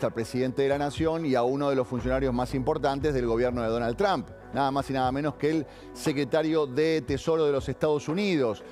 al presidente de la Nación y a uno de los funcionarios más importantes del gobierno de Donald Trump, nada más y nada menos que el secretario de Tesoro de los Estados Unidos.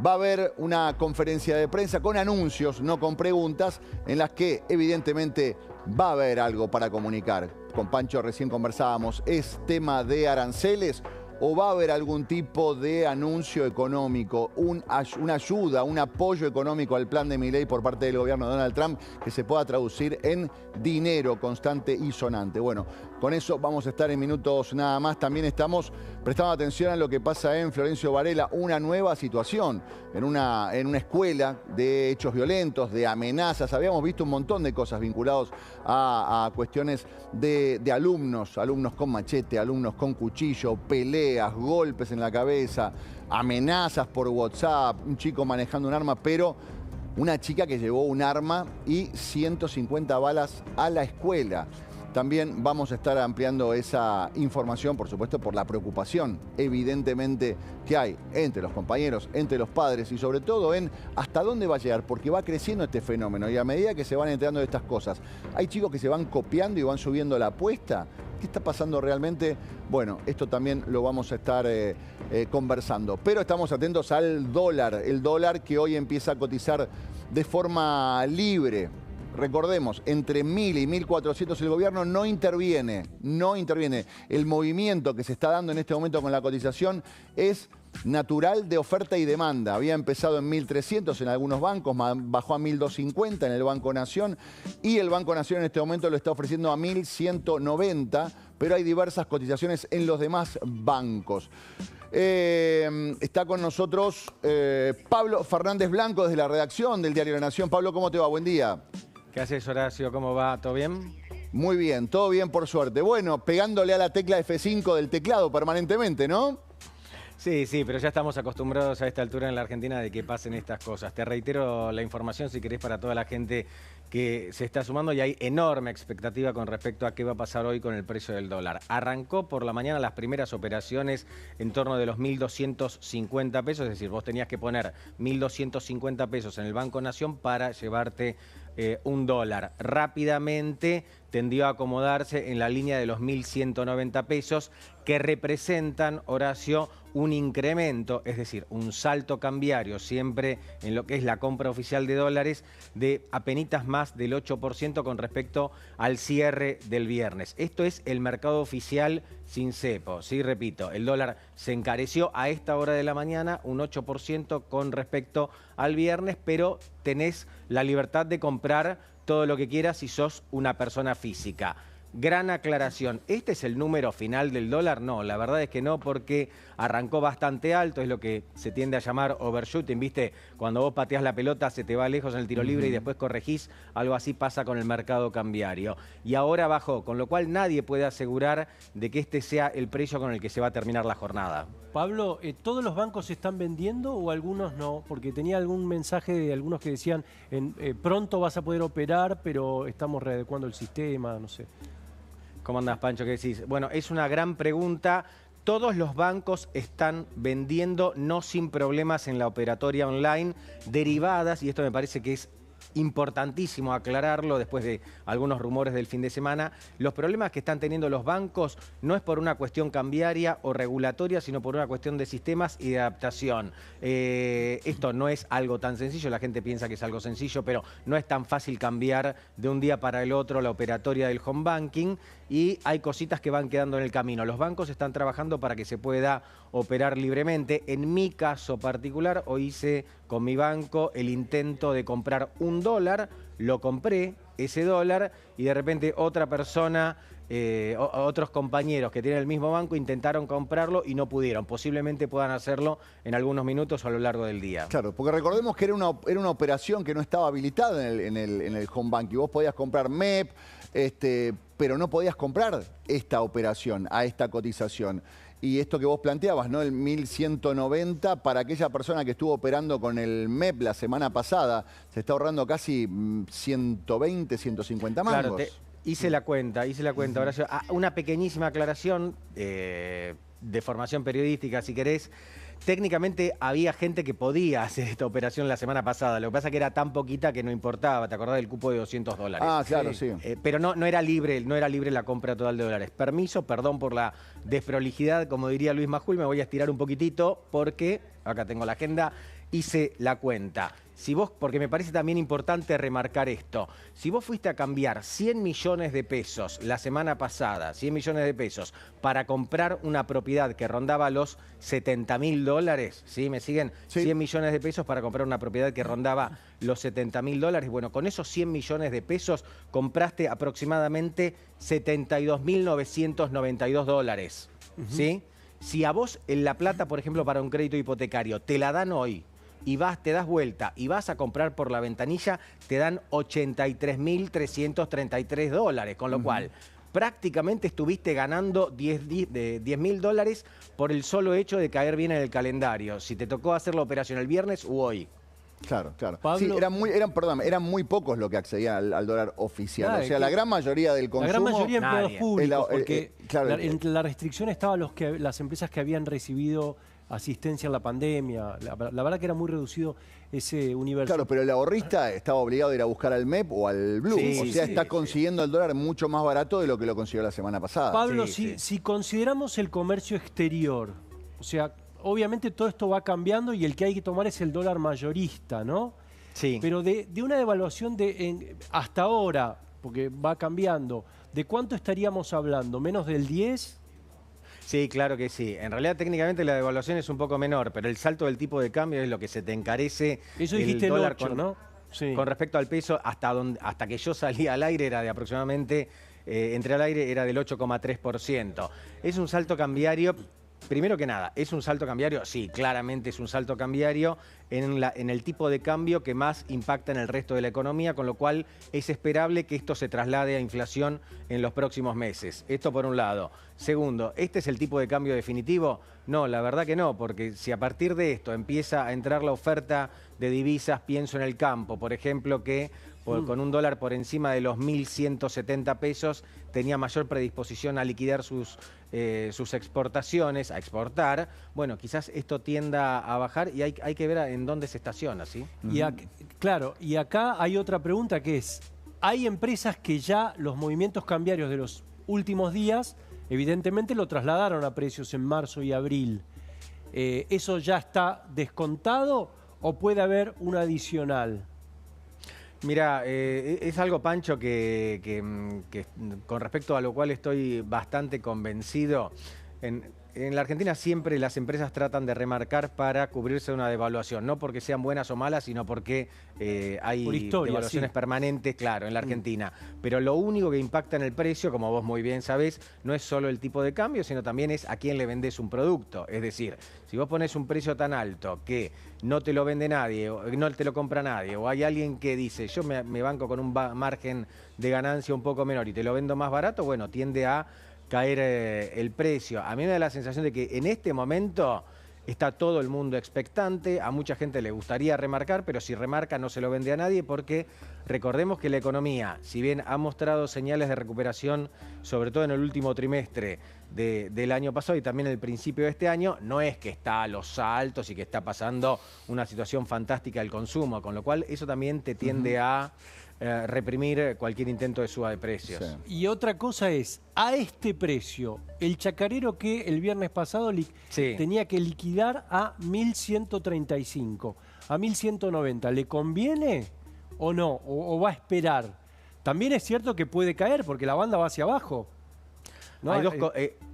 Va a haber una conferencia de prensa con anuncios, no con preguntas, en las que evidentemente va a haber algo para comunicar. Con Pancho recién conversábamos, ¿es tema de aranceles o va a haber algún tipo de anuncio económico, una ayuda, un apoyo económico al plan de Milei por parte del gobierno de Donald Trump que se pueda traducir en dinero constante y sonante? Bueno, con eso vamos a estar en minutos nada más. También estamos prestando atención a lo que pasa en Florencio Varela, una nueva situación en una escuela de hechos violentos, de amenazas. Habíamos visto un montón de cosas vinculadas a cuestiones de alumnos con machete, alumnos con cuchillo, peleas, golpes en la cabeza, amenazas por WhatsApp, un chico manejando un arma, pero una chica que llevó un arma y 150 balas a la escuela. También vamos a estar ampliando esa información, por supuesto, por la preocupación, evidentemente, que hay entre los compañeros, entre los padres y sobre todo en hasta dónde va a llegar, porque va creciendo este fenómeno y a medida que se van enterando de estas cosas, hay chicos que se van copiando y van subiendo la apuesta. ¿Qué está pasando realmente? Bueno, esto también lo vamos a estar conversando. Pero estamos atentos al dólar, el dólar que hoy empieza a cotizar de forma libre. Recordemos, entre 1.000 y 1.400 el gobierno no interviene. El movimiento que se está dando en este momento con la cotización es natural de oferta y demanda. Había empezado en 1.300 en algunos bancos, bajó a 1.250 en el Banco Nación y el Banco Nación en este momento lo está ofreciendo a 1.190, pero hay diversas cotizaciones en los demás bancos. Está con nosotros Pablo Fernández Blanco desde la redacción del Diario La Nación. Pablo, ¿cómo te va? Buen día. ¿Qué haces, Horacio? ¿Cómo va? ¿Todo bien? Muy bien, todo bien por suerte. Bueno, pegándole a la tecla F5 del teclado permanentemente, ¿no? Sí, pero ya estamos acostumbrados a esta altura en la Argentina de que pasen estas cosas. Te reitero la información, si querés, para toda la gente que se está sumando, y hay enorme expectativa con respecto a qué va a pasar hoy con el precio del dólar. Arrancó por la mañana las primeras operaciones en torno de los 1.250 pesos, es decir, vos tenías que poner 1.250 pesos en el Banco Nación para llevarte un dólar. Rápidamente tendió a acomodarse en la línea de los 1.190 pesos, que representan, Horacio, un incremento, es decir, un salto cambiario siempre en lo que es la compra oficial de dólares de apenitas más del 8% con respecto al cierre del viernes. Esto es el mercado oficial sin cepo, sí, repito, el dólar se encareció a esta hora de la mañana un 8% con respecto al viernes, pero tenés la libertad de comprar todo lo que quieras si sos una persona física. Gran aclaración, ¿este es el número final del dólar? No, la verdad es que no, porque arrancó bastante alto, es lo que se tiende a llamar overshooting, ¿viste? Cuando vos pateás la pelota se te va lejos en el tiro libre y después corregís, algo así pasa con el mercado cambiario. Y ahora bajó, con lo cual nadie puede asegurar de que este sea el precio con el que se va a terminar la jornada. Pablo, ¿todos los bancos se están vendiendo o algunos no? Porque tenía algún mensaje de algunos que decían, pronto vas a poder operar, pero estamos readecuando el sistema, no sé. ¿Cómo andás, Pancho? ¿Qué decís? Bueno, es una gran pregunta. Todos los bancos están vendiendo, no sin problemas en la operatoria online, derivadas, y esto me parece que es importantísimo aclararlo después de algunos rumores del fin de semana. Los problemas que están teniendo los bancos no es por una cuestión cambiaria o regulatoria, sino por una cuestión de sistemas y de adaptación. Esto no es algo tan sencillo, la gente piensa que es algo sencillo, pero no es tan fácil cambiar de un día para el otro la operatoria del home banking y hay cositas que van quedando en el camino. Los bancos están trabajando para que se pueda operar libremente. En mi caso particular, hoy hice con mi banco el intento de comprar un dólar, lo compré, ese dólar, y de repente otra persona, otros compañeros que tienen el mismo banco intentaron comprarlo y no pudieron. Posiblemente puedan hacerlo en algunos minutos o a lo largo del día. Claro, porque recordemos que era una operación que no estaba habilitada en el home banking. Vos podías comprar MEP, pero no podías comprar esta operación a esta cotización. Y esto que vos planteabas, ¿no? El 1.190 para aquella persona que estuvo operando con el MEP la semana pasada, se está ahorrando casi 120, 150 mangos. Claro, hice la cuenta. Horacio. Una pequeñísima aclaración de formación periodística, si querés. técnicamente había gente que podía hacer esta operación la semana pasada. Lo que pasa es que era tan poquita que no importaba. ¿Te acordás del cupo de $200? Ah, claro, sí. Pero no era libre la compra total de dólares. Permiso, perdón por la desprolijidad, como diría Luis Majul, me voy a estirar un poquitito porque, acá tengo la agenda, hice la cuenta. Si vos, porque me parece también importante remarcar esto, si vos fuiste a cambiar 100 millones de pesos la semana pasada, 100 millones de pesos, para comprar una propiedad que rondaba los $70.000, ¿sí? ¿Me siguen? Sí. 100 millones de pesos para comprar una propiedad que rondaba los $70.000. Bueno, con esos 100 millones de pesos compraste aproximadamente $72.992, ¿sí? Si a vos en La Plata, por ejemplo, para un crédito hipotecario, te la dan hoy, y te das vuelta y vas a comprar por la ventanilla, te dan $83.333, con lo cual prácticamente estuviste ganando $10.000 por el solo hecho de caer bien en el calendario, si te tocó hacer la operación el viernes u hoy. Claro, claro. Pablo, sí, eran muy pocos los que accedían al dólar oficial. Claro, o sea, la gran mayoría del consumo... La gran mayoría de empleados nadie. públicos, porque claro, entre la restricción estaban las empresas que habían recibido asistencia en la pandemia. La verdad que era muy reducido ese universo. Claro, pero el ahorrista estaba obligado a ir a buscar al MEP o al Blue. Sí, o sea, sí, está sí. consiguiendo el dólar mucho más barato de lo que lo consiguió la semana pasada. Pablo, Sí. si consideramos el comercio exterior, o sea, obviamente todo esto va cambiando y el que hay que tomar es el dólar mayorista, ¿no? Sí. Pero de una devaluación hasta ahora, porque va cambiando, ¿de cuánto estaríamos hablando? ¿Menos del 10? Sí, claro que sí. En realidad, técnicamente, la devaluación es un poco menor, pero el salto del tipo de cambio es lo que se te encarece. Eso dijiste el dólar 8, con, ¿no? Sí. con respecto al peso, hasta que yo salí al aire era de aproximadamente, entré al aire era del 8,3%. Es un salto cambiario. Primero que nada, ¿es un salto cambiario? Sí, claramente es un salto cambiario en el tipo de cambio que más impacta en el resto de la economía, con lo cual es esperable que esto se traslade a inflación en los próximos meses. Esto por un lado. Segundo, ¿este es el tipo de cambio definitivo? No, la verdad que no, porque si a partir de esto empieza a entrar la oferta de divisas, pienso en el campo, por ejemplo, que con un dólar por encima de los 1.170 pesos tenía mayor predisposición a liquidar sus exportaciones, a exportar. Bueno, quizás esto tienda a bajar y hay que ver en dónde se estaciona, ¿sí? Claro, y acá hay otra pregunta que es, hay empresas que ya los movimientos cambiarios de los últimos días, evidentemente lo trasladaron a precios en marzo y abril. ¿Eso ya está descontado o puede haber un adicional? Mira, es algo, Pancho, que con respecto a lo cual estoy bastante convencido. En la Argentina siempre las empresas tratan de remarcar para cubrirse de una devaluación, no porque sean buenas o malas, sino porque hay devaluaciones permanentes, claro, en la Argentina. Pero lo único que impacta en el precio, como vos muy bien sabés, no es solo el tipo de cambio, sino también es a quién le vendés un producto. Es decir, si vos ponés un precio tan alto que no te lo vende nadie, o no te lo compra nadie, o hay alguien que dice, yo me banco con un margen de ganancia un poco menor y te lo vendo más barato, bueno, tiende a caer el precio. A mí me da la sensación de que en este momento está todo el mundo expectante, a mucha gente le gustaría remarcar, pero si remarca no se lo vende a nadie porque recordemos que la economía, si bien ha mostrado señales de recuperación, sobre todo en el último trimestre del año pasado y también el principio de este año, no es que está a los saltos y que está pasando una situación fantástica del consumo, con lo cual eso también te tiende a reprimir cualquier intento de suba de precios. Sí. Y otra cosa es, a este precio, el chacarero que el viernes pasado tenía que liquidar a 1.135, a 1.190, ¿le conviene o no? ¿O va a esperar? También es cierto que puede caer porque la banda va hacia abajo, ¿no?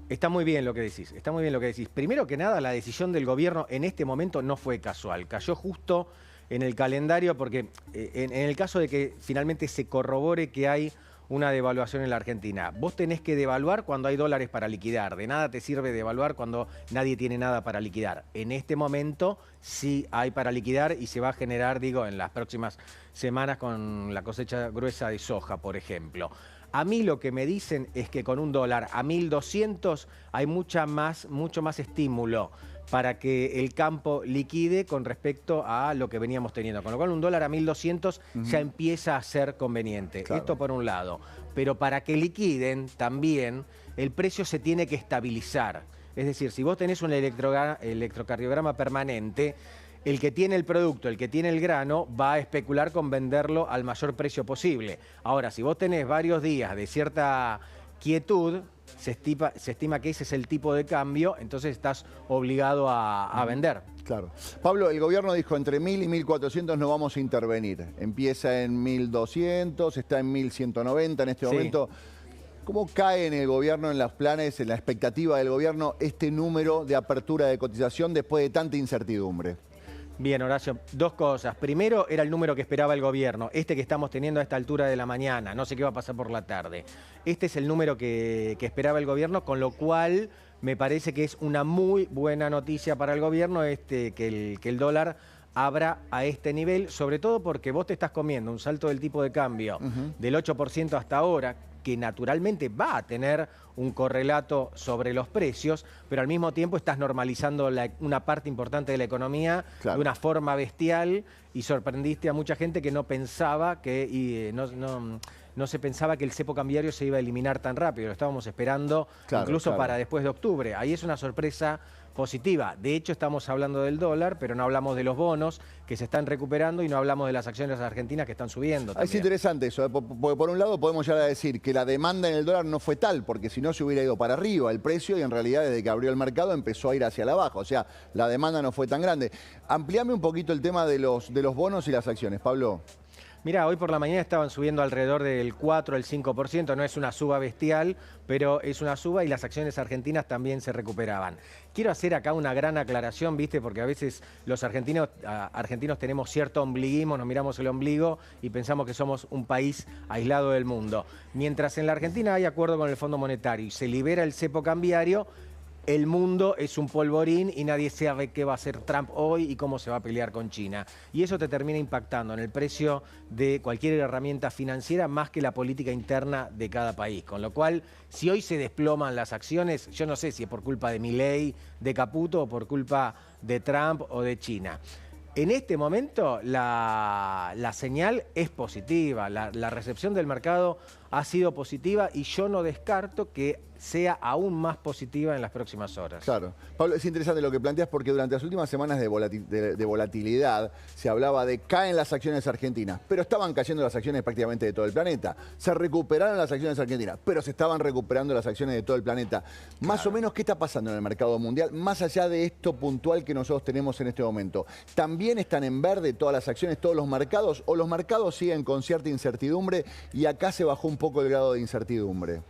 Está muy bien lo que decís, está muy bien lo que decís. Primero que nada, la decisión del gobierno en este momento no fue casual, cayó justo en el calendario porque en el caso de que finalmente se corrobore que hay una devaluación en la Argentina, vos tenés que devaluar cuando hay dólares para liquidar, de nada te sirve devaluar cuando nadie tiene nada para liquidar. En este momento sí hay para liquidar y se va a generar, digo, en las próximas semanas con la cosecha gruesa de soja, por ejemplo. A mí lo que me dicen es que con un dólar a 1.200 hay mucho más estímulo para que el campo liquide con respecto a lo que veníamos teniendo. Con lo cual un dólar a 1.200 ya empieza a ser conveniente. Claro. Esto por un lado. Pero para que liquiden también el precio se tiene que estabilizar. Es decir, si vos tenés un electrocardiograma permanente, el que tiene el producto, el que tiene el grano, va a especular con venderlo al mayor precio posible. Ahora, si vos tenés varios días de cierta quietud, se estima que ese es el tipo de cambio, entonces estás obligado a vender. Claro. Pablo, el gobierno dijo entre 1.000 y 1.400 no vamos a intervenir. Empieza en 1.200, está en 1.190 en este momento. ¿Cómo cae en el gobierno, en los planes, en la expectativa del gobierno, este número de apertura de cotización después de tanta incertidumbre? Bien, Horacio, dos cosas. Primero, era el número que esperaba el gobierno, este que estamos teniendo a esta altura de la mañana, no sé qué va a pasar por la tarde. Este es el número que esperaba el gobierno, con lo cual me parece que es una muy buena noticia para el gobierno que el dólar abra a este nivel, sobre todo porque vos te estás comiendo un salto del tipo de cambio del 8% hasta ahora, que naturalmente va a tener un correlato sobre los precios, pero al mismo tiempo estás normalizando una parte importante de la economía de una forma bestial y sorprendiste a mucha gente que no pensaba que no se pensaba que el cepo cambiario se iba a eliminar tan rápido. Lo estábamos esperando incluso para después de octubre. Ahí es una sorpresa positiva. De hecho, estamos hablando del dólar, pero no hablamos de los bonos que se están recuperando y no hablamos de las acciones argentinas que están subiendo también. Es interesante eso, porque por un lado podemos llegar a decir que la demanda en el dólar no fue tal, porque si no se hubiera ido para arriba el precio y en realidad desde que abrió el mercado empezó a ir hacia la baja. O sea, la demanda no fue tan grande. Amplíame un poquito el tema de los bonos y las acciones, Pablo. Mirá, hoy por la mañana estaban subiendo alrededor del 4 al 5%, no es una suba bestial, pero es una suba y las acciones argentinas también se recuperaban. Quiero hacer acá una gran aclaración, ¿viste? Porque a veces los argentinos tenemos cierto ombliguismo, nos miramos el ombligo y pensamos que somos un país aislado del mundo. Mientras en la Argentina hay acuerdo con el Fondo Monetario y se libera el cepo cambiario, el mundo es un polvorín y nadie sabe qué va a hacer Trump hoy y cómo se va a pelear con China. Y eso te termina impactando en el precio de cualquier herramienta financiera más que la política interna de cada país. Con lo cual, si hoy se desploman las acciones, yo no sé si es por culpa de Milei, de Caputo o por culpa de Trump o de China. En este momento la señal es positiva, la recepción del mercado ha sido positiva y yo no descarto que sea aún más positiva en las próximas horas. Claro. Pablo, es interesante lo que planteas porque durante las últimas semanas de volatilidad se hablaba de caen las acciones argentinas, pero estaban cayendo las acciones prácticamente de todo el planeta. Se recuperaron las acciones argentinas, pero se estaban recuperando las acciones de todo el planeta. Más o menos, ¿qué está pasando en el mercado mundial? Más allá de esto puntual que nosotros tenemos en este momento. ¿También están en verde todas las acciones, todos los mercados? ¿O los mercados siguen con cierta incertidumbre y acá se bajó un poco el grado de incertidumbre?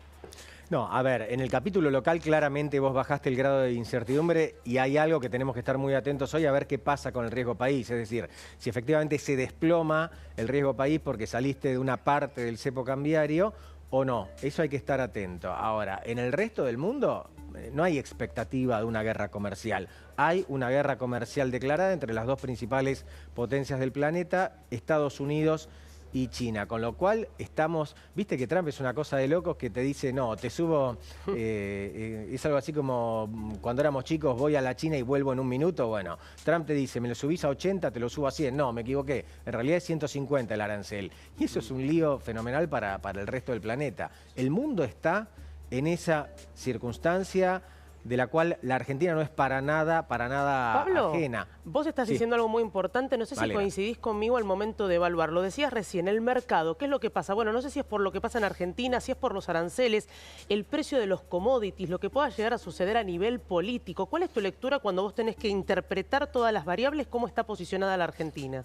No, a ver, en el capítulo local claramente vos bajaste el grado de incertidumbre y hay algo que tenemos que estar muy atentos hoy a ver qué pasa con el riesgo país. Es decir, si efectivamente se desploma el riesgo país porque saliste de una parte del cepo cambiario o no. Eso hay que estar atento. Ahora, en el resto del mundo no hay expectativa de una guerra comercial. Hay una guerra comercial declarada entre las dos principales potencias del planeta, Estados Unidos y China, con lo cual estamos, viste que Trump es una cosa de locos que te dice, no, te subo, es algo así como cuando éramos chicos, voy a la China y vuelvo en un minuto. Bueno, Trump te dice, me lo subís a 80, te lo subo a 100, no, me equivoqué, en realidad es 150 el arancel. Y eso es un lío fenomenal para el resto del planeta. El mundo está en esa circunstancia de la cual la Argentina no es para nada Pablo, ajena. Vos estás diciendo algo muy importante, no sé si coincidís conmigo al momento de evaluar. Lo decías recién, el mercado, ¿qué es lo que pasa? Bueno, no sé si es por lo que pasa en Argentina, si es por los aranceles, el precio de los commodities, lo que pueda llegar a suceder a nivel político. ¿Cuál es tu lectura cuando vos tenés que interpretar todas las variables, cómo está posicionada la Argentina?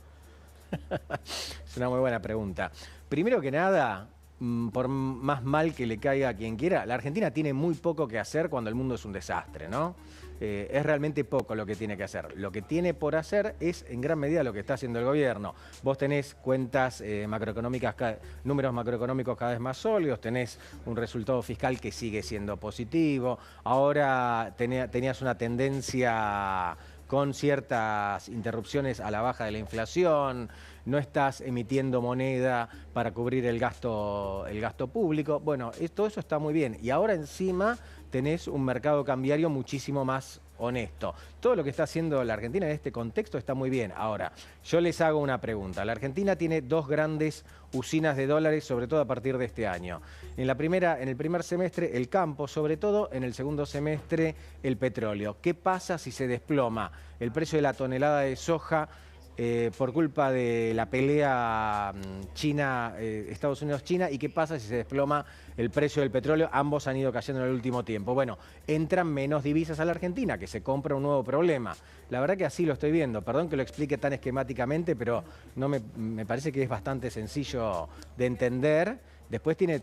Es una muy buena pregunta. Primero que nada, por más mal que le caiga a quien quiera, la Argentina tiene muy poco que hacer cuando el mundo es un desastre, ¿no? Es realmente poco lo que tiene que hacer. Lo que tiene por hacer es en gran medida lo que está haciendo el gobierno. Vos tenés cuentas macroeconómicas, números macroeconómicos cada vez más sólidos, tenés un resultado fiscal que sigue siendo positivo, ahora tenías una tendencia con ciertas interrupciones a la baja de la inflación, no estás emitiendo moneda para cubrir el gasto público. Bueno, todo eso está muy bien. Y ahora encima tenés un mercado cambiario muchísimo más honesto. Todo lo que está haciendo la Argentina en este contexto está muy bien. Ahora, yo les hago una pregunta. La Argentina tiene dos grandes usinas de dólares, sobre todo a partir de este año. En el primer semestre el campo, sobre todo en el segundo semestre el petróleo. ¿Qué pasa si se desploma el precio de la tonelada de soja por culpa de la pelea Estados Unidos-China? ¿Y qué pasa si se desploma el precio del petróleo? Ambos han ido cayendo en el último tiempo. Bueno, entran menos divisas a la Argentina, que se compra un nuevo problema. La verdad que así lo estoy viendo. Perdón que lo explique tan esquemáticamente, pero no me parece que es bastante sencillo de entender. Después tiene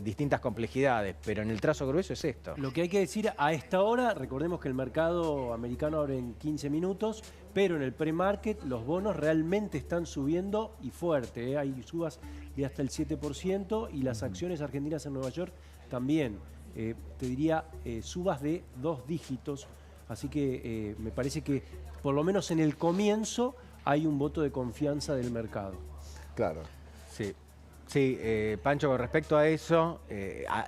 distintas complejidades, pero en el trazo grueso es esto. Lo que hay que decir a esta hora, recordemos que el mercado americano abre en 15 minutos, pero en el pre-market los bonos realmente están subiendo y fuerte, ¿eh? Hay subas de hasta el 7% y las acciones argentinas en Nueva York también. Te diría subas de 2 dígitos, así que me parece que por lo menos en el comienzo hay un voto de confianza del mercado. Claro. Sí. Sí, Pancho, con respecto a eso,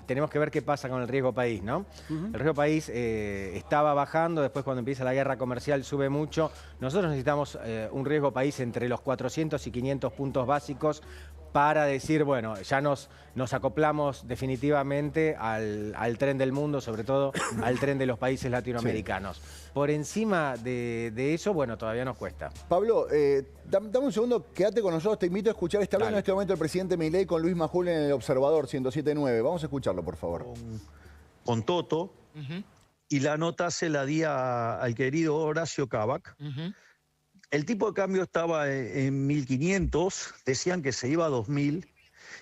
tenemos que ver qué pasa con el riesgo país, ¿no? El riesgo país estaba bajando, después cuando empieza la guerra comercial sube mucho. Nosotros necesitamos un riesgo país entre los 400 y 500 puntos básicos para decir, bueno, ya nos acoplamos definitivamente al tren del mundo, sobre todo al tren de los países latinoamericanos. Sí. Por encima de eso, bueno, todavía nos cuesta. Pablo, dame un segundo, quédate con nosotros, te invito a escuchar. Está hablando en este momento el presidente Milei con Luis Majul en El Observador 107.9. Vamos a escucharlo, por favor. Con Toto, y la nota se la di al querido Horacio Cabac. El tipo de cambio estaba en 1.500, decían que se iba a 2.000,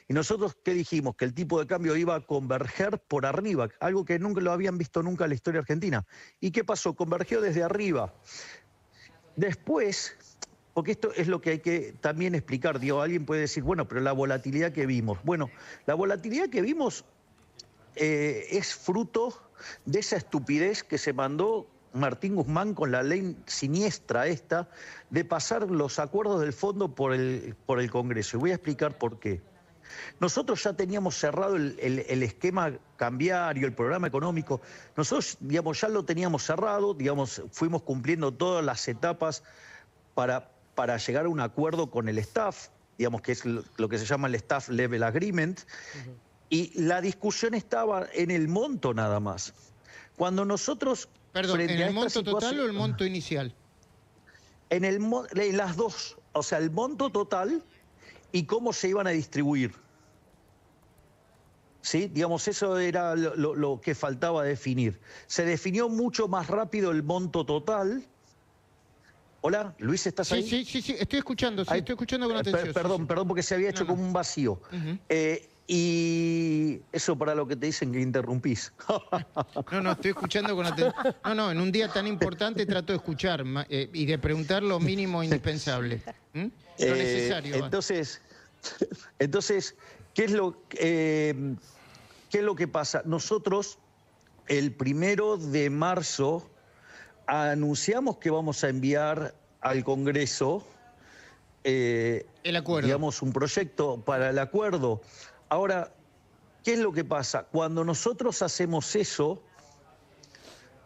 y nosotros, ¿qué dijimos? Que el tipo de cambio iba a converger por arriba, algo que nunca lo habían visto nunca en la historia argentina. ¿Y qué pasó? Convergió desde arriba. Después, porque esto es lo que hay que también explicar, digo, alguien puede decir, bueno, pero la volatilidad que vimos. Bueno, la volatilidad que vimos es fruto de esa estupidez que se mandó Martín Guzmán con la ley siniestra esta de pasar los acuerdos del fondo por el Congreso. Y voy a explicar por qué. Nosotros ya teníamos cerrado el esquema cambiario, el programa económico. Nosotros, digamos, ya lo teníamos cerrado, digamos, fuimos cumpliendo todas las etapas para llegar a un acuerdo con el staff, digamos, que es lo que se llama el Staff Level Agreement. Y la discusión estaba en el monto nada más. Cuando nosotros... Perdón, ¿en el monto total o el monto inicial? En las dos, o sea, el monto total y cómo se iban a distribuir. ¿Sí? Digamos, eso era lo que faltaba definir. Se definió mucho más rápido el monto total. Hola, Luis, ¿estás ahí? Sí, estoy escuchando, estoy escuchando con atención. Perdón, porque se había hecho como un vacío. Y eso para lo que te dicen que interrumpís. No, estoy escuchando con atención. No, en un día tan importante trato de escuchar y de preguntar lo mínimo indispensable. Lo necesario. Entonces, ¿qué es lo que pasa? Nosotros, el 1 de marzo, anunciamos que vamos a enviar al Congreso el acuerdo. Digamos, un proyecto para el acuerdo. Ahora, ¿qué es lo que pasa? Cuando nosotros hacemos eso,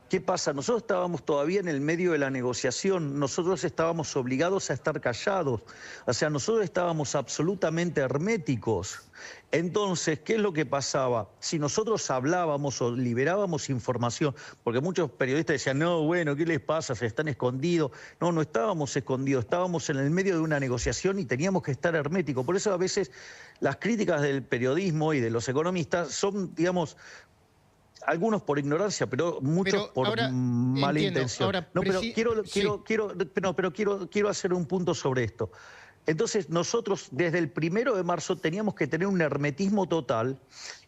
¿qué pasa? Nosotros estábamos todavía en el medio de la negociación, nosotros estábamos obligados a estar callados, o sea, nosotros estábamos absolutamente herméticos. Entonces, ¿qué es lo que pasaba? Si nosotros hablábamos o liberábamos información, porque muchos periodistas decían, no, bueno, ¿qué les pasa? Se están escondidos. No estábamos escondidos, estábamos en el medio de una negociación y teníamos que estar herméticos. Por eso a veces las críticas del periodismo y de los economistas son, digamos, algunos por ignorancia, pero muchos por mala intención. Pero quiero hacer un punto sobre esto. Entonces, nosotros desde el 1 de marzo teníamos que tener un hermetismo total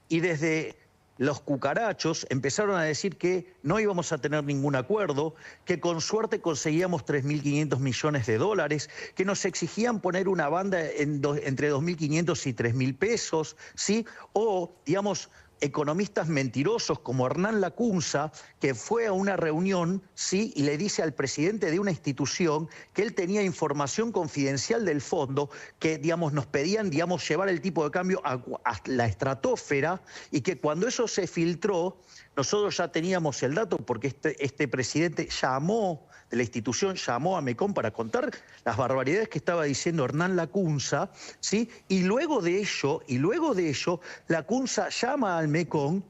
y desde los cucarachos empezaron a decir que no íbamos a tener ningún acuerdo, que con suerte conseguíamos 3.500 millones de dólares, que nos exigían poner una banda entre 2.500 y 3.000 pesos, ¿sí? O, digamos, economistas mentirosos como Hernán Lacunza, que fue a una reunión, ¿sí? Y le dice al presidente de una institución que él tenía información confidencial del fondo, que, digamos, nos pedían, digamos, llevar el tipo de cambio a la estratosfera, y que cuando eso se filtró, nosotros ya teníamos el dato porque este presidente de la institución llamó a MECOM para contar las barbaridades que estaba diciendo Hernán Lacunza, ¿sí? Y luego de ello, Lacunza llama al MECOM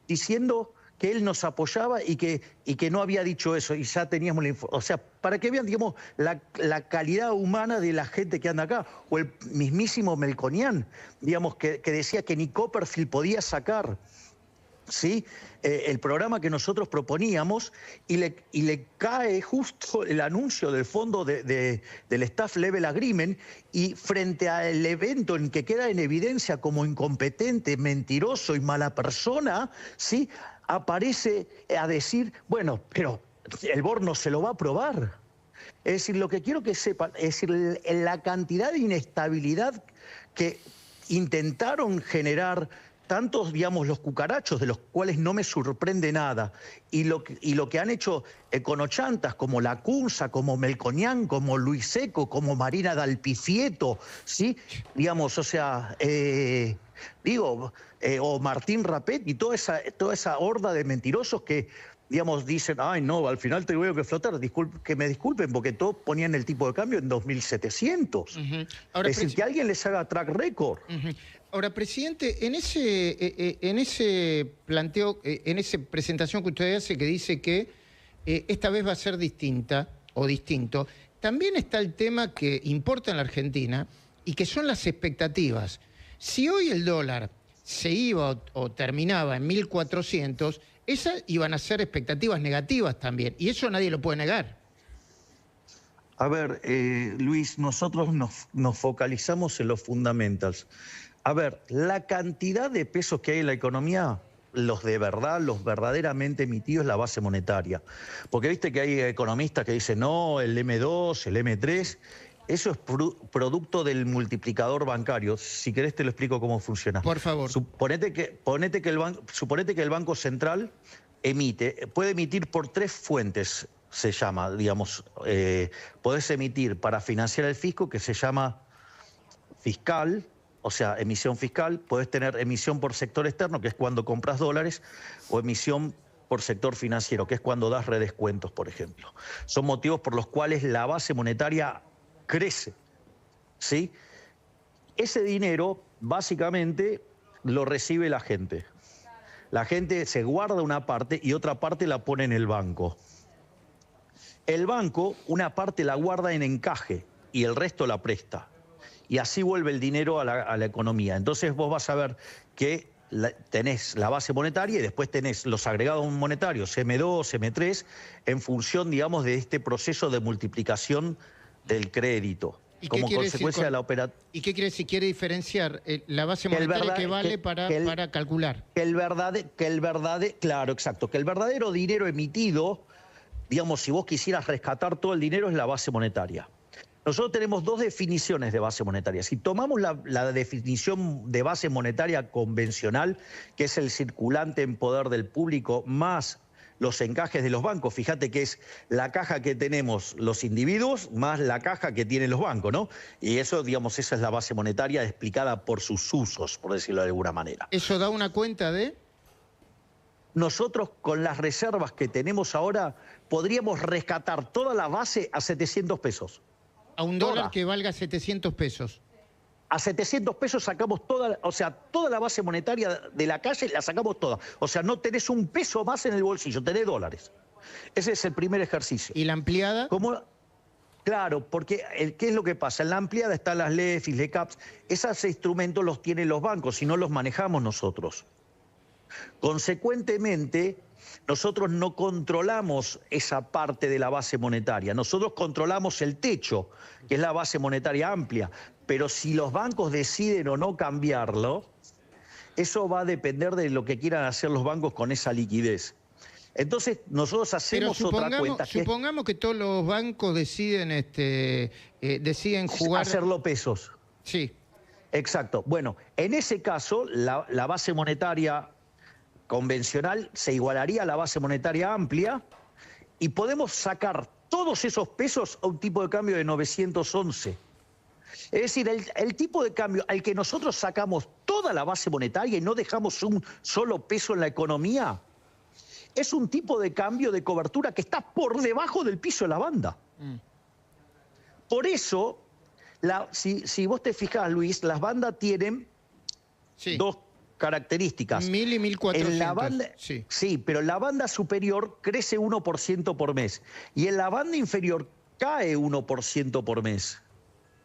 diciendo que él nos apoyaba y que no había dicho eso, y ya teníamos la información. O sea, para que vean, digamos, la calidad humana de la gente que anda acá. O el mismísimo Melconian, digamos, que decía que ni Copperfield podía sacar, ¿sí? El programa que nosotros proponíamos, y le cae justo el anuncio del fondo del Staff Level Agreement, y frente al evento en que queda en evidencia como incompetente, mentiroso y mala persona, ¿sí? Aparece a decir, bueno, pero el board no se lo va a aprobar. Es decir, lo que quiero que sepan, es decir, la cantidad de inestabilidad que intentaron generar tantos, digamos, los cucarachos, de los cuales no me sorprende nada, y lo que han hecho econochantas como Lacunza, como Melconian, como Luis Seco, como Marina Dalpifieto, ¿sí? Digamos, o sea, o Martín Rapet y toda esa horda de mentirosos que, digamos, dicen, ay, no, al final te voy a flotar, que me disculpen, porque todos ponían el tipo de cambio en 2.700. Ahora, es decir, que alguien les haga track record. Ahora, presidente, en ese planteo, en esa presentación que usted hace, que dice que esta vez va a ser distinta o distinto, también está el tema que importa en la Argentina y que son las expectativas. Si hoy el dólar se iba o terminaba en 1.400, esas iban a ser expectativas negativas también, y eso nadie lo puede negar. A ver, Luis, nosotros nos focalizamos en los fundamentals. A ver, la cantidad de pesos que hay en la economía, los de verdad, los verdaderamente emitidos, es la base monetaria. Porque viste que hay economistas que dicen, no, el M2, el M3, eso es producto del multiplicador bancario. Si querés te lo explico cómo funciona. Por favor. Suponete que el Banco Central puede emitir por 3 fuentes, se llama, digamos. Podés emitir para financiar el fisco, que se llama fiscal, o sea, emisión fiscal. Podés tener emisión por sector externo, que es cuando compras dólares, o emisión por sector financiero, que es cuando das redescuentos, por ejemplo. Son motivos por los cuales la base monetaria crece, ¿sí? Ese dinero, básicamente, lo recibe la gente. La gente se guarda una parte y otra parte la pone en el banco. El banco, una parte la guarda en encaje y el resto la presta. Y así vuelve el dinero a la economía. Entonces vos vas a ver que tenés la base monetaria y después tenés los agregados monetarios, M2, M3, en función, digamos, de este proceso de multiplicación del crédito. Como consecuencia de la operación. ¿Y qué quiere decir? ¿Quiere diferenciar la base monetaria que vale para calcular? Claro, exacto. Que el verdadero dinero emitido, digamos, si vos quisieras rescatar todo el dinero, es la base monetaria. Nosotros tenemos 2 definiciones de base monetaria. Si tomamos la definición de base monetaria convencional, que es el circulante en poder del público más los encajes de los bancos, fíjate que es la caja que tenemos los individuos más la caja que tienen los bancos, ¿no? Y eso, digamos, esa es la base monetaria explicada por sus usos, por decirlo de alguna manera. ¿Eso da una cuenta de...? Nosotros, con las reservas que tenemos ahora, podríamos rescatar toda la base a 700 pesos. A un dólar que valga 700 pesos. A 700 pesos sacamos toda la base monetaria de la calle, la sacamos toda. O sea, no tenés un peso más en el bolsillo, tenés dólares. Ese es el primer ejercicio. ¿Y la ampliada? Claro, porque ¿qué es lo que pasa? En la ampliada están las LEFIs, LECAPs. Esos instrumentos los tienen los bancos y no los manejamos nosotros. Consecuentemente, nosotros no controlamos esa parte de la base monetaria. Nosotros controlamos el techo, que es la base monetaria amplia. Pero si los bancos deciden o no cambiarlo, eso va a depender de lo que quieran hacer los bancos con esa liquidez. Entonces, nosotros hacemos otra cuenta. Supongamos que todos los bancos deciden jugar... Hacerlo pesos. Sí. Exacto. Bueno, en ese caso, la base monetaria convencional se igualaría a la base monetaria amplia y podemos sacar todos esos pesos a un tipo de cambio de 911. Es decir, el tipo de cambio al que nosotros sacamos toda la base monetaria y no dejamos un solo peso en la economía, es un tipo de cambio de cobertura que está por debajo del piso de la banda. Por eso, si vos te fijás, Luis, las bandas tienen dos características. 1000 y 1400. En la banda, sí, pero en la banda superior crece 1% por mes. Y en la banda inferior cae 1% por mes.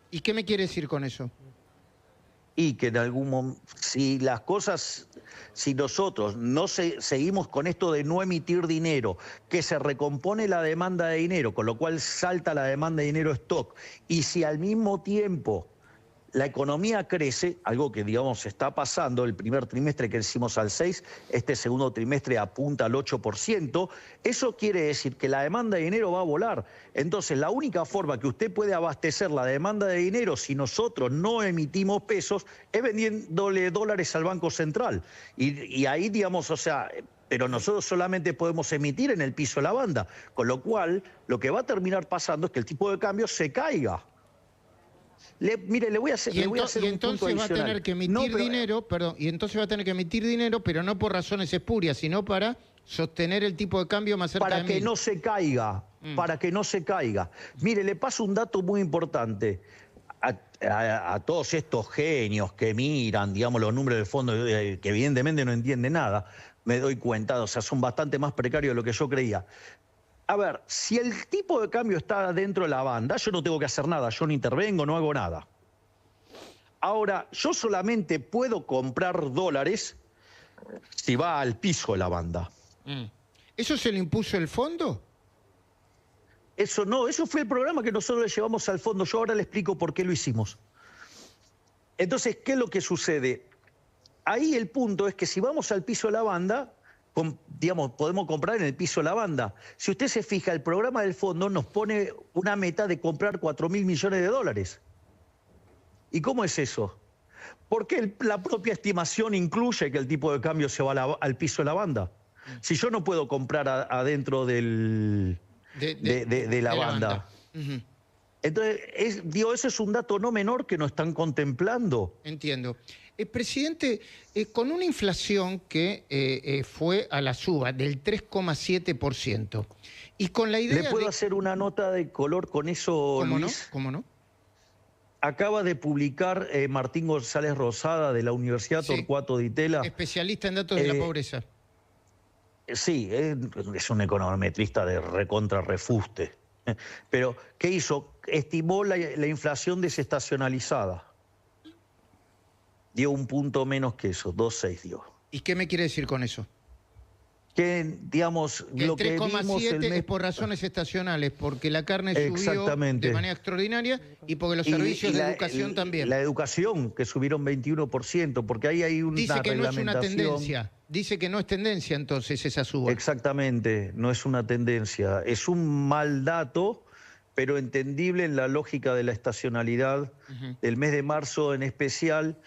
¿Y qué me quiere decir con eso? Y que en algún momento, si las cosas, si nosotros no seguimos con esto de no emitir dinero, que se recompone la demanda de dinero, con lo cual salta la demanda de dinero stock, y si al mismo tiempo la economía crece, algo que digamos está pasando, el primer trimestre crecimos al 6%, este segundo trimestre apunta al 8%, eso quiere decir que la demanda de dinero va a volar. Entonces la única forma que usted puede abastecer la demanda de dinero si nosotros no emitimos pesos es vendiéndole dólares al Banco Central. Y ahí digamos, o sea, pero nosotros solamente podemos emitir en el piso de la banda, con lo cual lo que va a terminar pasando es que el tipo de cambio se caiga. Mire, le voy a hacer, y un punto va a tener que emitir dinero, y entonces va a tener que emitir dinero, pero no por razones espurias, sino para sostener el tipo de cambio más cerca de 1000. Para que no se caiga, para que no se caiga. Mire, le paso un dato muy importante a todos estos genios que miran, digamos, los números de fondo, que evidentemente no entienden nada, me doy cuenta, o sea, son bastante más precarios de lo que yo creía. A ver, si el tipo de cambio está dentro de la banda, yo no tengo que hacer nada, yo no intervengo, no hago nada. Ahora, yo solamente puedo comprar dólares si va al piso de la banda. ¿Eso se le impuso el fondo? Eso no, eso fue el programa que nosotros le llevamos al fondo. Yo ahora le explico por qué lo hicimos. Entonces, ¿qué es lo que sucede? Ahí el punto es que si vamos al piso de la banda, digamos, podemos comprar en el piso de la banda. Si usted se fija, el programa del fondo nos pone una meta de comprar 4.000 millones de dólares. ¿Y cómo es eso? Porque la propia estimación incluye que el tipo de cambio se va al piso de la banda. Si yo no puedo comprar adentro de la banda. Entonces, digo, eso es un dato no menor que nos están contemplando. Entiendo. Presidente, con una inflación que fue a la suba del 3,7%, y con la idea ¿Le puedo hacer una nota de color con eso, ¿Cómo Luis? no? ¿Cómo no? Acaba de publicar Martín González Rosada de la Universidad Torcuato Di Tella. Especialista en datos de la pobreza. Sí, es un econometrista de recontra refuste. Pero, ¿qué hizo? Estimó la inflación desestacionalizada. Dio un punto menos que eso, 2,6 dio. ¿Y qué me quiere decir con eso? Que, digamos, el 3,7 es por razones estacionales, porque la carne subió de manera extraordinaria y porque los servicios de educación también. La educación, que subieron 21%, porque ahí hay una Dice que no es una reglamentación. tendencia. Dice que no es tendencia entonces esa suba. Exactamente, no es una tendencia. Es un mal dato, pero entendible en la lógica de la estacionalidad del mes de marzo en especial.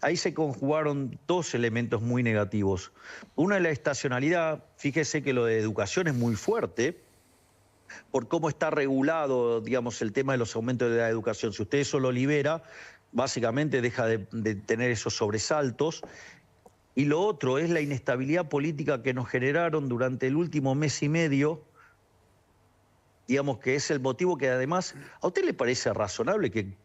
Ahí se conjugaron dos elementos muy negativos. Uno es la estacionalidad. Fíjese que lo de educación es muy fuerte por cómo está regulado, digamos, el tema de los aumentos de la educación. Si usted eso lo libera, básicamente deja de tener esos sobresaltos. Y lo otro es la inestabilidad política que nos generaron durante el último mes y medio, digamos que es el motivo que además, ¿a usted le parece razonable que,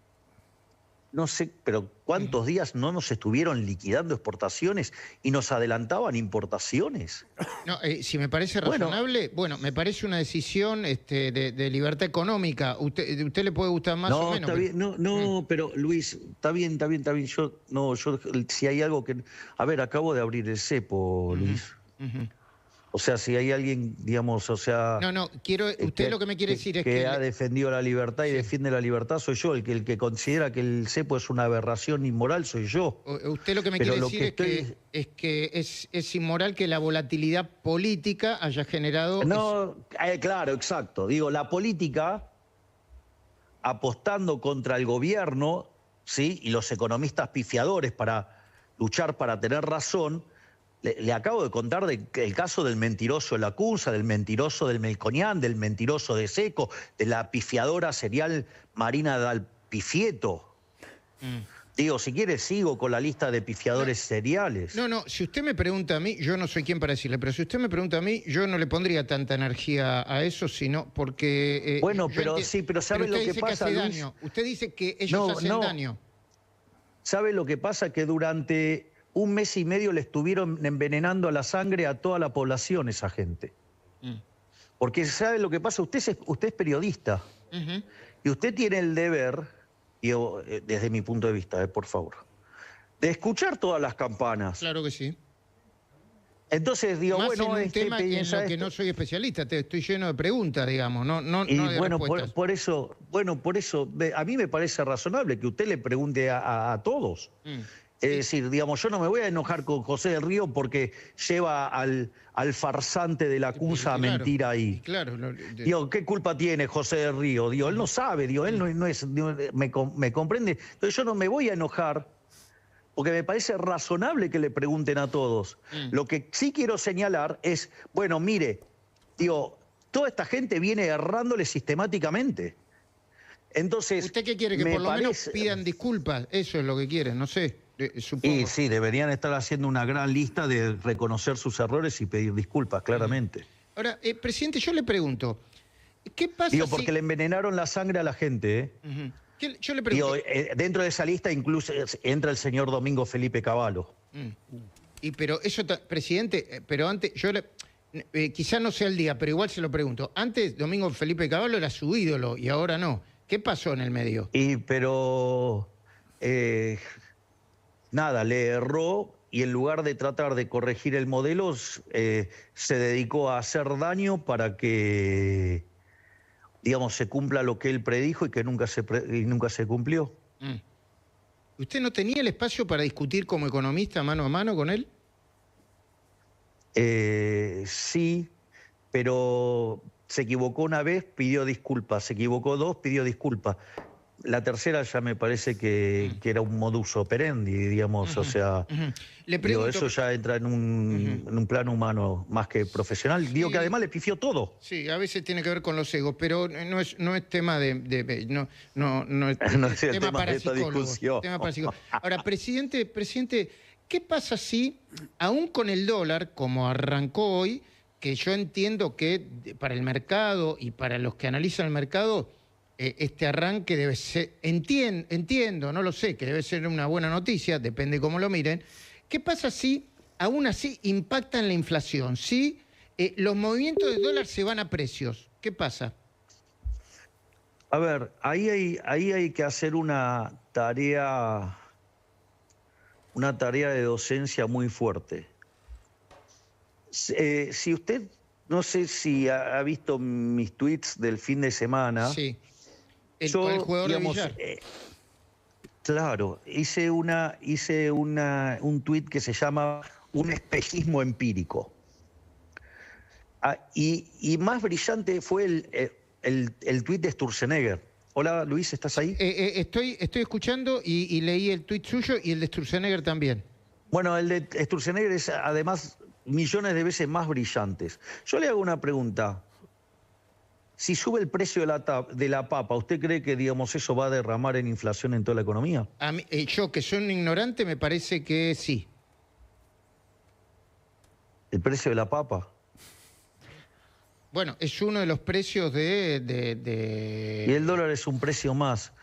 no sé, pero cuántos días no nos estuvieron liquidando exportaciones y nos adelantaban importaciones? No, si me parece razonable, bueno, me parece una decisión de libertad económica. ¿Usted le puede gustar más o menos? Está bien, pero Luis, está bien. Yo, si hay algo que... A ver, acabo de abrir el cepo, Luis. O sea, si hay alguien, digamos, o sea... No, usted lo que me quiere decir es que... ha defendido la libertad y defiende la libertad soy yo. El que considera que el cepo es una aberración inmoral soy yo. Usted lo que me quiere decir es que es inmoral que la volatilidad política haya generado... No, claro, exacto. Digo, la política apostando contra el gobierno, ¿sí? Y los economistas pifiadores para luchar para tener razón... Le acabo de contar el caso del mentiroso de la Cunza, del mentiroso del Melconian, del mentiroso de Seco, de la pifiadora serial Marina Dal Pifieto. Digo, si quiere sigo con la lista de pifiadores seriales. No, si usted me pregunta a mí, yo no soy quien para decirle, pero si usted me pregunta a mí, yo no le pondría tanta energía a eso, sino porque... bueno, pero ¿sabe lo que pasa, Luis? Daño. Usted dice que ellos hacen daño. ¿Sabe lo que pasa? Que durante 1 mes y medio le estuvieron envenenando a la sangre a toda la población esa gente. Porque ¿sabe lo que pasa? Usted es periodista. Y usted tiene el deber, digo, desde mi punto de vista, por favor, de escuchar todas las campanas. Claro que sí. Entonces digo, más bueno, en un tema en lo que no soy especialista, estoy lleno de preguntas, digamos, no y de bueno, respuestas. por eso, a mí me parece razonable que usted le pregunte a todos. Es decir, digamos, yo no me voy a enojar con José del Río porque lleva al farsante de la Cunza a mentir ahí. Claro. Digo, ¿qué culpa tiene José del Río? Digo, él no sabe, digo, él no es, me comprende. Entonces yo no me voy a enojar porque me parece razonable que le pregunten a todos. Lo que sí quiero señalar es, bueno, mire, digo, toda esta gente viene errándole sistemáticamente. Entonces, ¿usted qué quiere? Que por lo menos pidan disculpas. Eso es lo que quieren, no sé, supongo. Y sí, deberían estar haciendo una gran lista de reconocer sus errores y pedir disculpas, claramente. Ahora, presidente, yo le pregunto, ¿qué pasa Digo, porque le envenenaron la sangre a la gente, Yo le pregunto... Digo, dentro de esa lista incluso entra el señor Domingo Felipe Cavallo. Pero eso, presidente, pero antes, yo quizás no sea el día, pero igual se lo pregunto. Antes Domingo Felipe Cavallo era su ídolo y ahora no. ¿Qué pasó en el medio? Pero nada, le erró y en lugar de tratar de corregir el modelo, se dedicó a hacer daño para que, digamos, se cumpla lo que él predijo y que nunca se cumplió. ¿Usted no tenía el espacio para discutir como economista mano a mano con él? Sí, pero se equivocó una vez, pidió disculpas. Se equivocó 2, pidió disculpas. La tercera ya me parece que era un modus operandi, digamos, o sea, Le pregunto, digo, eso ya entra en un plano humano más que profesional. Sí. Digo que además le pifió todo. Sí, a veces tiene que ver con los egos, pero no es tema no es tema para psicólogos. Ahora, presidente, ¿qué pasa si, aún con el dólar, como arrancó hoy, que yo entiendo que para el mercado y para los que analizan el mercado, este arranque debe ser, entiendo, no lo sé, que debe ser una buena noticia, depende cómo lo miren. ¿Qué pasa si aún así impactan la inflación? Si los movimientos de dólar se van a precios, ¿qué pasa? A ver, ahí hay que hacer una tarea de docencia muy fuerte. Si usted, no sé si ha visto mis tweets del fin de semana. Sí. El jugador, digamos, de billar. Claro, hice un tuit que se llama un espejismo empírico. Y más brillante fue el tuit de Sturzenegger. Hola, Luis, ¿estás ahí? Estoy escuchando y leí el tuit suyo y el de Sturzenegger también. Bueno, el de Sturzenegger es además millones de veces más brillantes. Yo le hago una pregunta. Si sube el precio de la papa, ¿usted cree que, digamos, eso va a derramar en inflación en toda la economía? A mí, yo, que soy un ignorante, me parece que sí. ¿El precio de la papa? Bueno, es uno de los precios de... Y el dólar es un precio más.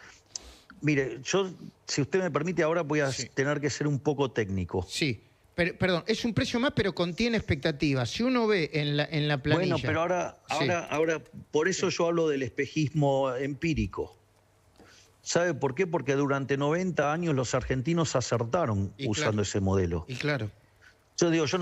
Mire, yo, si usted me permite, ahora voy a tener que ser un poco técnico. Sí. Perdón, es un precio más, pero contiene expectativas. Si uno ve en la planilla... Bueno, pero ahora por eso yo hablo del espejismo empírico. ¿Sabe por qué? Porque durante 90 años los argentinos acertaron usando ese modelo. Y claro. Yo digo, yo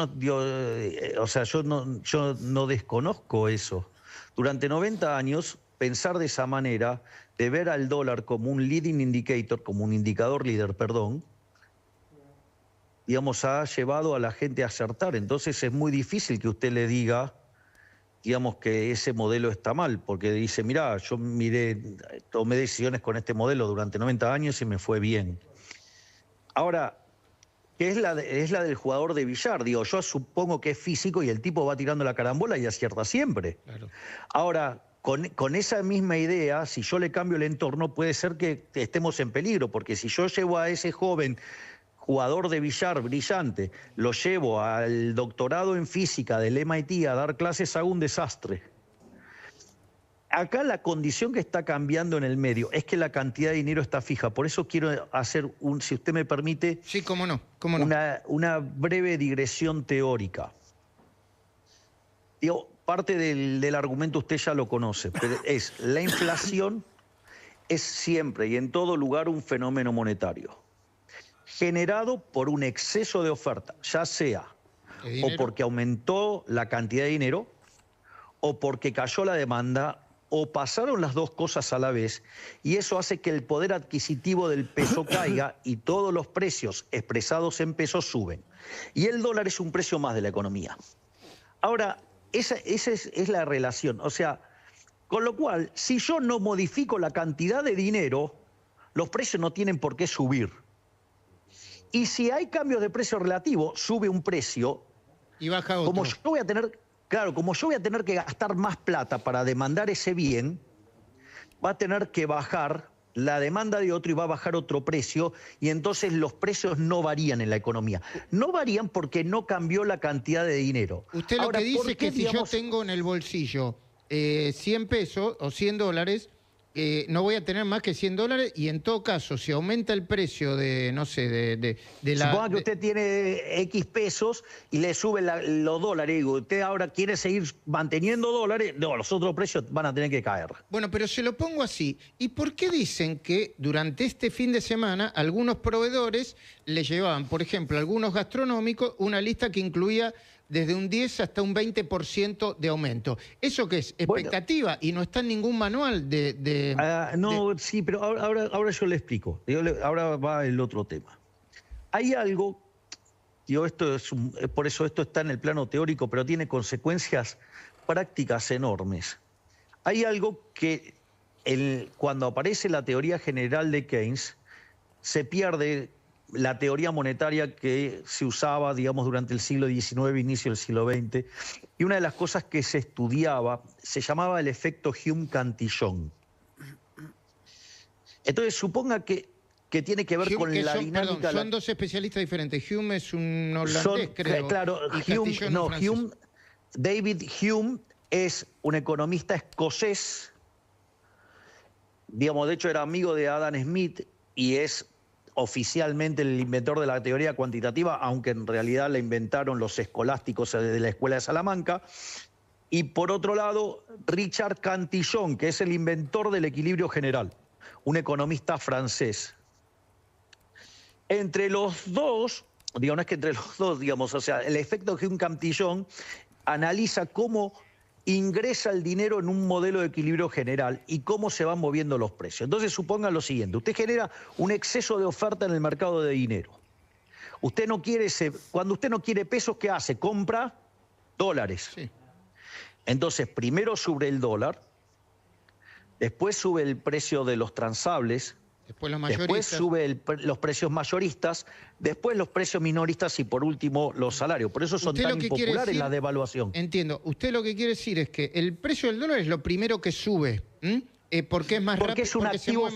no desconozco eso. Durante 90 años, pensar de esa manera, de ver al dólar como un leading indicator, como un indicador líder, perdón, digamos, ha llevado a la gente a acertar. Entonces es muy difícil que usted le diga, digamos, que ese modelo está mal, porque dice, mirá, yo tomé decisiones con este modelo durante 90 años y me fue bien. Ahora, que es la del jugador de billar. Digo, yo supongo que es físico y el tipo va tirando la carambola y acierta siempre. Claro. Ahora, con esa misma idea, si yo le cambio el entorno, puede ser que estemos en peligro, porque si yo llevo a ese joven jugador de billar brillante, lo llevo al doctorado en física del MIT a dar clases, hago un desastre. Acá la condición que está cambiando en el medio es que la cantidad de dinero está fija. Por eso quiero hacer, si usted me permite, sí, cómo no. Una breve digresión teórica. Digo, parte del argumento usted ya lo conoce, pero es la inflación es siempre y en todo lugar un fenómeno monetario, generado por un exceso de oferta, ya sea o porque aumentó la cantidad de dinero, o porque cayó la demanda, o pasaron las dos cosas a la vez, y eso hace que el poder adquisitivo del peso caiga y todos los precios expresados en pesos suben. Y el dólar es un precio más de la economía. Ahora, esa es la relación. O sea, con lo cual, si yo no modifico la cantidad de dinero, los precios no tienen por qué subir. Y si hay cambios de precio relativo, sube un precio. Y baja otro. Como yo voy a tener, claro, como yo voy a tener que gastar más plata para demandar ese bien, va a tener que bajar la demanda de otro y va a bajar otro precio, y entonces los precios no varían en la economía. No varían porque no cambió la cantidad de dinero. Usted lo que dice es que si yo tengo en el bolsillo 100 pesos o 100 dólares, no voy a tener más que 100 dólares, y en todo caso, si aumenta el precio de, no sé, de la... Suponga que usted tiene X pesos y le suben los dólares, digo, usted ahora quiere seguir manteniendo dólares, no, los otros precios van a tener que caer. Bueno, pero se lo pongo así. ¿Y por qué dicen que durante este fin de semana algunos proveedores le llevaban, por ejemplo, algunos gastronómicos, una lista que incluía desde un 10 hasta un 20% de aumento? ¿Eso qué es? ¿Expectativa? Bueno, y no está en ningún manual sí, pero ahora yo le explico. Ahora va el otro tema. Hay algo, por eso esto está en el plano teórico, pero tiene consecuencias prácticas enormes. Hay algo que cuando aparece la teoría general de Keynes, se pierde la teoría monetaria que se usaba, digamos, durante el siglo XIX, inicio del siglo XX. Y una de las cosas que se estudiaba se llamaba el efecto Hume-Cantillon. Entonces, suponga que tiene que ver Hume, con la dinámica... Perdón, son dos especialistas diferentes. Hume es un holandés, creo. Claro, David Hume es un economista escocés. Digamos, de hecho, era amigo de Adam Smith y es oficialmente el inventor de la teoría cuantitativa, aunque en realidad la inventaron los escolásticos de la Escuela de Salamanca. Y por otro lado, Richard Cantillon, que es el inventor del equilibrio general, un economista francés. Entre los dos, no es que entre los dos, digamos, o sea, el efecto Hume-Cantillon analiza cómo ingresa el dinero en un modelo de equilibrio general y cómo se van moviendo los precios. Entonces, suponga lo siguiente: usted genera un exceso de oferta en el mercado de dinero. Usted no quiere cuando usted no quiere pesos, ¿qué hace? Compra dólares. Sí. Entonces, primero sube el dólar, después sube el precio de los transables, después sube los precios mayoristas, después los precios minoristas y por último los salarios. Por eso son tan impopulares la devaluación. Entiendo. Usted lo que quiere decir es que el precio del dólar es lo primero que sube. Porque es más rápido. Porque es un activo...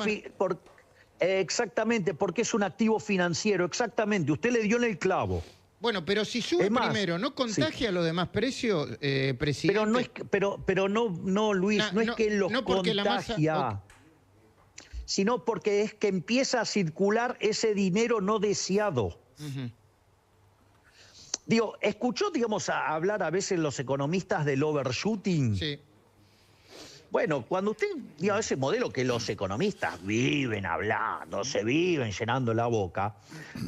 Exactamente, porque es un activo financiero. Exactamente. Usted le dio en el clavo. Bueno, pero si sube primero, ¿no contagia los demás precios, presidente? Pero no, Luis, no es que los contagia, sino porque es que empieza a circular ese dinero no deseado. Digo, ¿escuchó, digamos, a hablar a veces los economistas del overshooting? Sí. Bueno, cuando usted, digamos, ese modelo que los economistas viven hablando, se viven llenando la boca,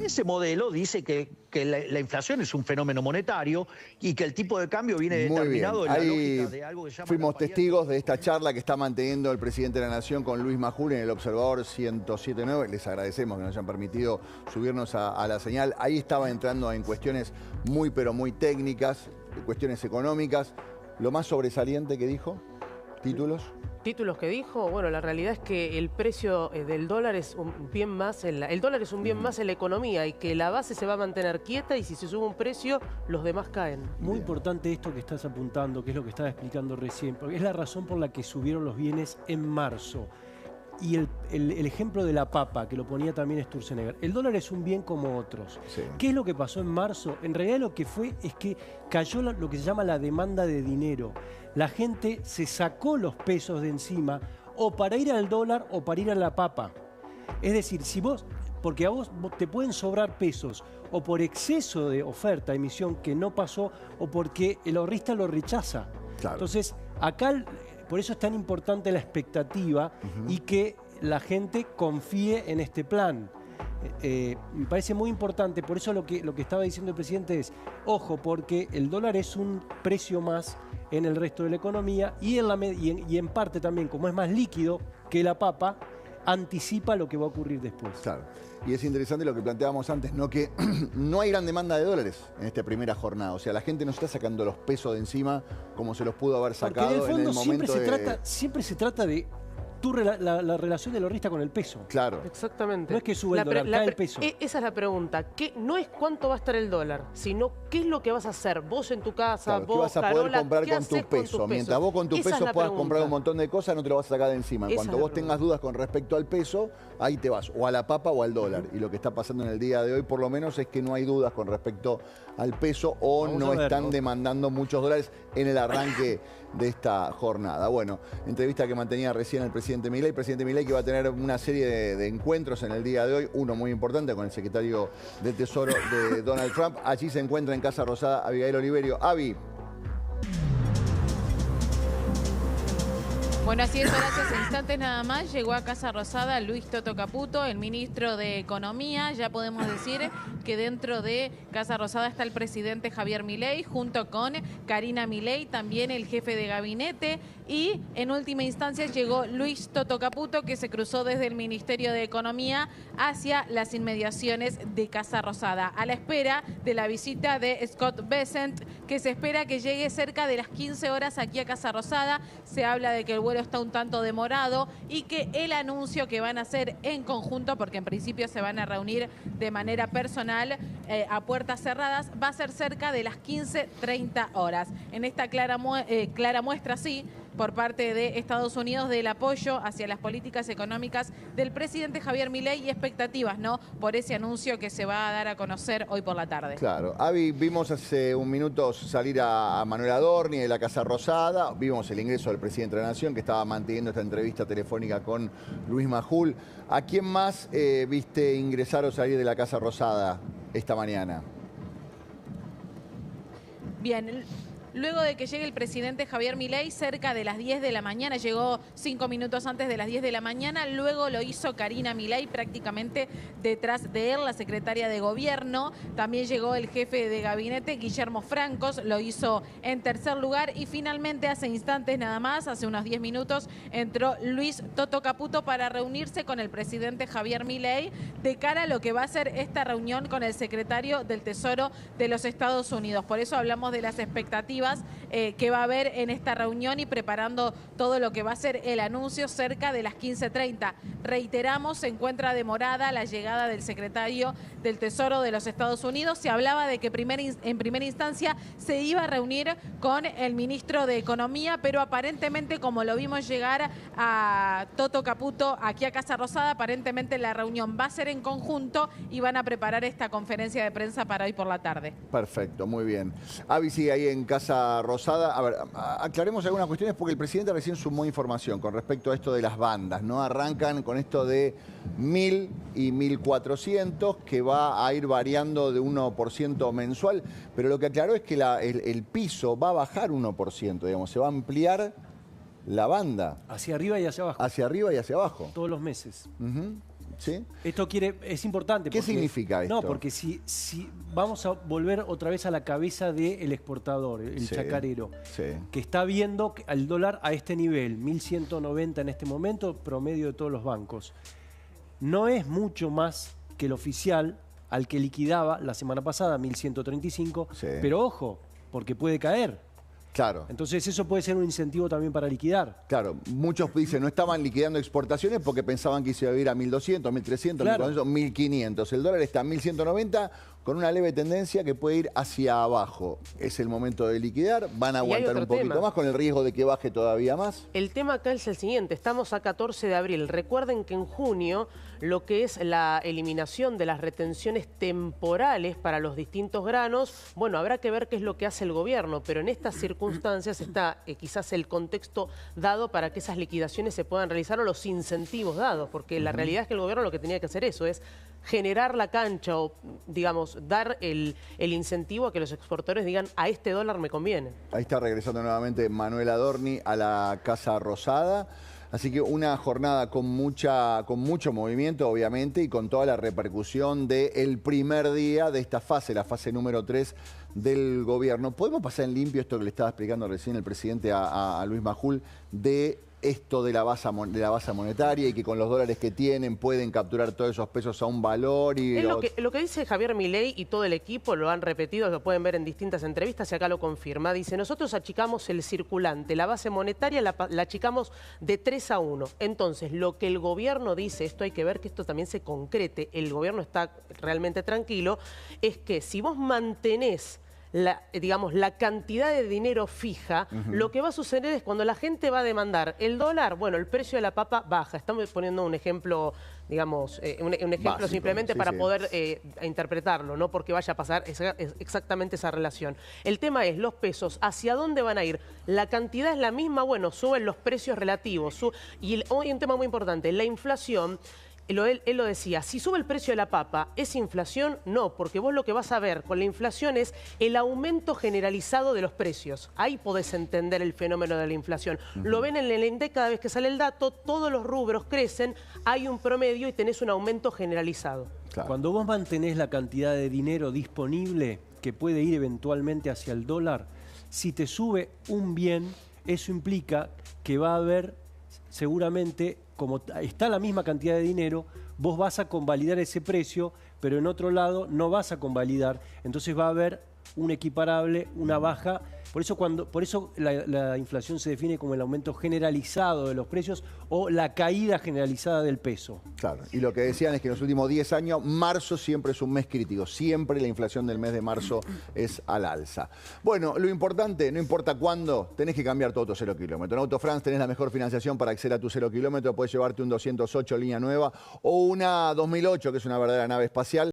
ese modelo dice que la inflación es un fenómeno monetario y que el tipo de cambio viene determinado en la lógica de algo que se llama... Fuimos testigos de esta charla que está manteniendo el presidente de la Nación con Luis Majul en el Observador 107.9. Les agradecemos que nos hayan permitido subirnos a la señal. Ahí estaba entrando en cuestiones muy, pero muy técnicas, cuestiones económicas. Lo más sobresaliente que dijo... ¿Títulos? títulos que dijo, bueno, la realidad es que el precio del dólar es un bien más, el dólar es un bien más en la economía y que la base se va a mantener quieta y si se sube un precio, los demás caen. Muy importante esto que estás apuntando, que es lo que estaba explicando recién, porque es la razón por la que subieron los bienes en marzo. Y el ejemplo de la papa, que lo ponía también Sturzenegger. El dólar es un bien como otros. Sí. ¿Qué es lo que pasó en marzo? En realidad lo que fue es que cayó lo que se llama la demanda de dinero. La gente se sacó los pesos de encima o para ir al dólar o para ir a la papa. Es decir, si porque a vos te pueden sobrar pesos o por exceso de oferta, emisión que no pasó o porque el ahorrista lo rechaza. Claro. Entonces, acá... Por eso es tan importante la expectativa y que la gente confíe en este plan. Me parece muy importante, por eso lo que estaba diciendo el presidente es, ojo, porque el dólar es un precio más en el resto de la economía y en parte también, como es más líquido que la papa, anticipa lo que va a ocurrir después. Claro. Y es interesante lo que planteábamos antes, ¿no? Que no hay gran demanda de dólares en esta primera jornada. O sea, la gente no está sacando los pesos de encima como se los pudo haber sacado en el momento siempre se trata de la relación del ahorrista con el peso. Claro. Exactamente. No es que sube el dólar, cae el peso. Esa es la pregunta. No es cuánto va a estar el dólar, sino qué es lo que vas a hacer vos en tu casa, claro, vos, ¿qué vas a Carola, poder comprar con tu peso? Mientras vos con tu peso puedas comprar un montón de cosas, no te lo vas a sacar de encima. En cuanto vos tengas dudas con respecto al peso, ahí te vas, o a la papa o al dólar. Y lo que está pasando en el día de hoy, por lo menos, es que no hay dudas con respecto al peso o no están demandando muchos dólares en el arranque de esta jornada. Bueno, entrevista que mantenía recién el presidente Milei. Presidente Milei que va a tener una serie de encuentros en el día de hoy, uno muy importante con el secretario del Tesoro de Donald Trump. Allí se encuentra en Casa Rosada Abigail Oliverio. Avi. Bueno, así es, hace instantes nada más llegó a Casa Rosada Luis Toto Caputo, el ministro de Economía. Ya podemos decir que dentro de Casa Rosada está el presidente Javier Milei, junto con Karina Milei, también el jefe de gabinete. Y en última instancia llegó Luis Toto Caputo, que se cruzó desde el Ministerio de Economía hacia las inmediaciones de Casa Rosada, a la espera de la visita de Scott Bessent, que se espera que llegue cerca de las 15 horas aquí a Casa Rosada. Se habla de que el vuelo está un tanto demorado y que el anuncio que van a hacer en conjunto, porque en principio se van a reunir de manera personal a puertas cerradas, va a ser cerca de las 15:30 horas. En esta clara muestra, sí, por parte de Estados Unidos del apoyo hacia las políticas económicas del presidente Javier Milei y expectativas, ¿no?, por ese anuncio que se va a dar a conocer hoy por la tarde. Claro. Avi, vimos hace un minuto salir a Manuel Adorni de la Casa Rosada, vimos el ingreso del presidente de la Nación que estaba manteniendo esta entrevista telefónica con Luis Majul. ¿A quién más viste ingresar o salir de la Casa Rosada esta mañana? Bien. Luego de que llegue el presidente Javier Milei, cerca de las 10 de la mañana, llegó 5 minutos antes de las 10 de la mañana, luego lo hizo Karina Milei, prácticamente detrás de él, la secretaria de Gobierno. También llegó el jefe de gabinete, Guillermo Francos, lo hizo en tercer lugar. Y finalmente, hace instantes nada más, hace unos 10 minutos, entró Luis Toto Caputo para reunirse con el presidente Javier Milei de cara a lo que va a ser esta reunión con el secretario del Tesoro de los Estados Unidos. Por eso hablamos de las expectativas que va a haber en esta reunión y preparando todo lo que va a ser el anuncio cerca de las 15:30. Reiteramos, se encuentra demorada la llegada del secretario del Tesoro de los Estados Unidos. Se hablaba de que en primera instancia se iba a reunir con el ministro de Economía, pero aparentemente, como lo vimos llegar a Toto Caputo aquí a Casa Rosada, aparentemente la reunión va a ser en conjunto y van a preparar esta conferencia de prensa para hoy por la tarde. Perfecto, muy bien. Avi sigue ahí en Casa Rosada. A ver, aclaremos algunas cuestiones porque el presidente recién sumó información con respecto a esto de las bandas, ¿no? Arrancan con esto de 1.000 y 1.400, que va a ir variando de 1% mensual, pero lo que aclaró es que el piso va a bajar 1%, digamos, se va a ampliar la banda. Hacia arriba y hacia abajo. Hacia arriba y hacia abajo. Todos los meses. ¿Sí? Esto es importante. ¿Qué significa esto? No, porque si vamos a volver otra vez a la cabeza del exportador, el chacarero, que está viendo al dólar a este nivel, 1.190 en este momento, promedio de todos los bancos. No es mucho más que el oficial al que liquidaba la semana pasada, 1.135, pero ojo, porque puede caer. Claro. Entonces eso puede ser un incentivo también para liquidar. Claro, muchos dicen no estaban liquidando exportaciones porque pensaban que se iba a ir a 1.200, 1.300, Claro. 1.500. El dólar está en 1.190 con una leve tendencia que puede ir hacia abajo. Es el momento de liquidar, van a aguantar un poquito más con el riesgo de que baje todavía más. El tema acá es el siguiente, estamos a 14 de abril. Recuerden que en junio lo que es la eliminación de las retenciones temporales para los distintos granos, bueno, habrá que ver qué es lo que hace el gobierno, pero en estas circunstancias está quizás el contexto dado para que esas liquidaciones se puedan realizar o los incentivos dados, porque la realidad es que el gobierno lo que tenía que hacer eso es generar la cancha o, digamos, dar el incentivo a que los exportadores digan a este dólar me conviene. Ahí está regresando nuevamente Manuel Adorni a la Casa Rosada. Así que una jornada con mucho movimiento, obviamente, y con toda la repercusión del primer día de esta fase, la fase número 3 del gobierno. ¿Podemos pasar en limpio esto que le estaba explicando recién el presidente a Luis Majul de esto de la base monetaria y que con los dólares que tienen pueden capturar todos esos pesos a un valor? Y es lo que dice Javier Milei y todo el equipo, lo han repetido, lo pueden ver en distintas entrevistas y acá lo confirma. Dice, nosotros achicamos el circulante, la base monetaria la achicamos de 3 a 1. Entonces, lo que el gobierno dice, esto hay que ver que esto también se concrete, el gobierno está realmente tranquilo, es que si vos mantenés la cantidad de dinero fija, lo que va a suceder es cuando la gente va a demandar el dólar, bueno, el precio de la papa baja. Estamos poniendo un ejemplo, digamos, un ejemplo básico, simplemente para poder interpretarlo, no porque vaya a pasar exactamente esa relación. El tema es los pesos, ¿hacia dónde van a ir? La cantidad es la misma, bueno, suben los precios relativos. Y hoy un tema muy importante, la inflación. Él lo decía, si sube el precio de la papa, ¿es inflación? No, porque vos lo que vas a ver con la inflación es el aumento generalizado de los precios. Ahí podés entender el fenómeno de la inflación. Lo ven en el INDEC cada vez que sale el dato, todos los rubros crecen, hay un promedio y tenés un aumento generalizado. Claro. Cuando vos mantenés la cantidad de dinero disponible que puede ir eventualmente hacia el dólar, si te sube un bien, eso implica que va a haber seguramente, como está la misma cantidad de dinero, vos vas a convalidar ese precio, pero en otro lado no vas a convalidar. Entonces va a haber un equiparable, una baja. Por eso la inflación se define como el aumento generalizado de los precios o la caída generalizada del peso. Claro, y lo que decían es que en los últimos 10 años, marzo siempre es un mes crítico. Siempre la inflación del mes de marzo es al alza. Bueno, lo importante, no importa cuándo, tenés que cambiar todo tu 0 kilómetro. En Autofrance tenés la mejor financiación para acceder a tu 0 kilómetro. Puedes llevarte un 208 línea nueva o una 2008, que es una verdadera nave espacial.